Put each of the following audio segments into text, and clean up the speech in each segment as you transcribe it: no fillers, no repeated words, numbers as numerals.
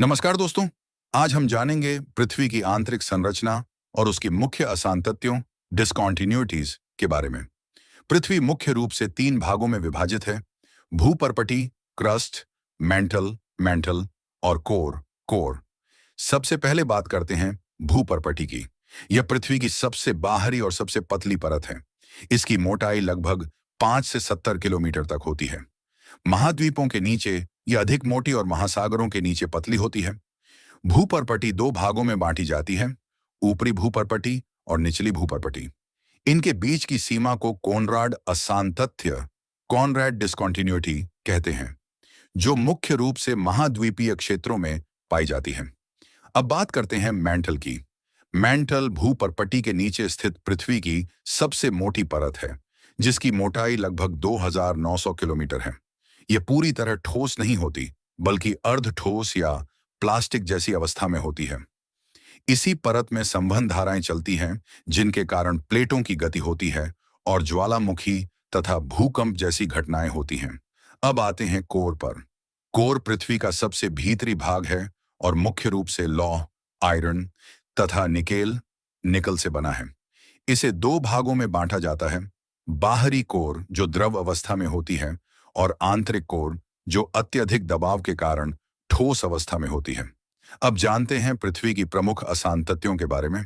नमस्कार दोस्तों। आज हम जानेंगे पृथ्वी की आंतरिक संरचना और उसकी मुख्य असांतत्यों डिस्कॉन्टिन्यूटीज के बारे में। पृथ्वी मुख्य रूप से 3 भागों में विभाजित है: भूपर्पटी, क्रस्ट, मेंटल मेंटल और कोर कोर। सबसे पहले बात करते हैं भूपर्पटी की। यह पृथ्वी की सबसे बाहरी और सबसे पतली परत है। इसकी मोटाई लगभग 5 से 70 किलोमीटर तक होती है। महाद्वीपों के नीचे यह अधिक मोटी और महासागरों के नीचे पतली होती है। भूपर्पटी 2 भागों में बांटी जाती है: ऊपरी भूपर्पटी और निचली भूपर्पटी। इनके बीच की सीमा को कोनराड असांतत्य कॉनरैड डिस्कॉन्टिन्यूटी कहते हैं, जो मुख्य रूप से महाद्वीपीय क्षेत्रों में पाई जाती है। अब बात करते हैं मेंटल की। मेंटल भूपर्पटी के नीचे स्थित पृथ्वी की सबसे मोटी परत है, जिसकी मोटाई लगभग 2900 किलोमीटर है। यह पूरी तरह ठोस नहीं होती, बल्कि अर्ध ठोस या प्लास्टिक जैसी अवस्था में होती है। इसी परत में संवहन धाराएं चलती हैं, जिनके कारण प्लेटों की गति होती है और ज्वालामुखी तथा भूकंप जैसी घटनाएं होती हैं। अब आते हैं कोर पर। कोर पृथ्वी का सबसे भीतरी भाग है और मुख्य रूप से लौह, आयरन तथा निकल से बना है। इसे 2 भागों में बांटा जाता है: बाहरी कोर, जो द्रव अवस्था में होती है, और आंतरिक कोर, जो अत्यधिक दबाव के कारण ठोस अवस्था में होती है। अब जानते हैं पृथ्वी की प्रमुख असांतत्यों के बारे में।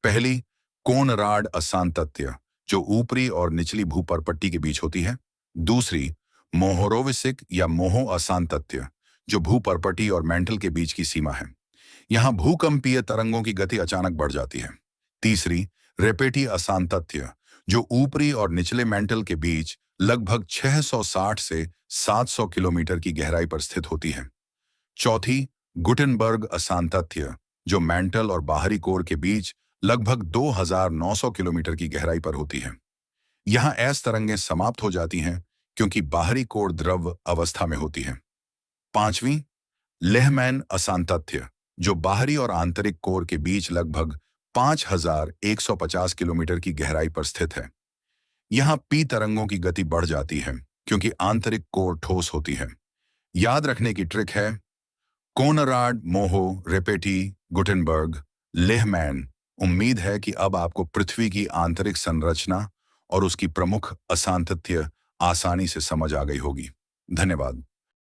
पहली, कोनराड असांतत्य, जो ऊपरी और निचली भूपर्पट्टी के बीच होती है। दूसरी, मोहोरोविसिक या मोहो असांतत्य, जो भूपर्पट्टी और मेंटल के बीच की सीमा है। यहाँ भूकंपीय तरंगों की गति अचानक बढ़ जाती है। तीसरी, रेपेटी असांतत्य, जो ऊपरी और निचले मेंटल के बीच लगभग 660 से 700 किलोमीटर की गहराई पर स्थित होती है। चौथी, गुटेनबर्ग असांतत्य, जो मेंटल और बाहरी कोर के बीच लगभग 2900 किलोमीटर की गहराई पर होती है। यहाँ ऐस तरंगें समाप्त हो जाती हैं, क्योंकि बाहरी कोर द्रव अवस्था में होती है। पांचवी, लेहमैन असांतत्य, जो बाहरी और आंतरिक कोर के बीच लगभग 5150 किलोमीटर की गहराई पर स्थित है। यहाँ पी तरंगों की गति बढ़ जाती है, क्योंकि आंतरिक कोर ठोस होती है। याद रखने की ट्रिक है: कोनराड, मोहो, रेपेटी, गुटेनबर्ग, लेहमैन। उम्मीद है कि अब आपको पृथ्वी की आंतरिक संरचना और उसकी प्रमुख असांतत्य आसानी से समझ आ गई होगी। धन्यवाद।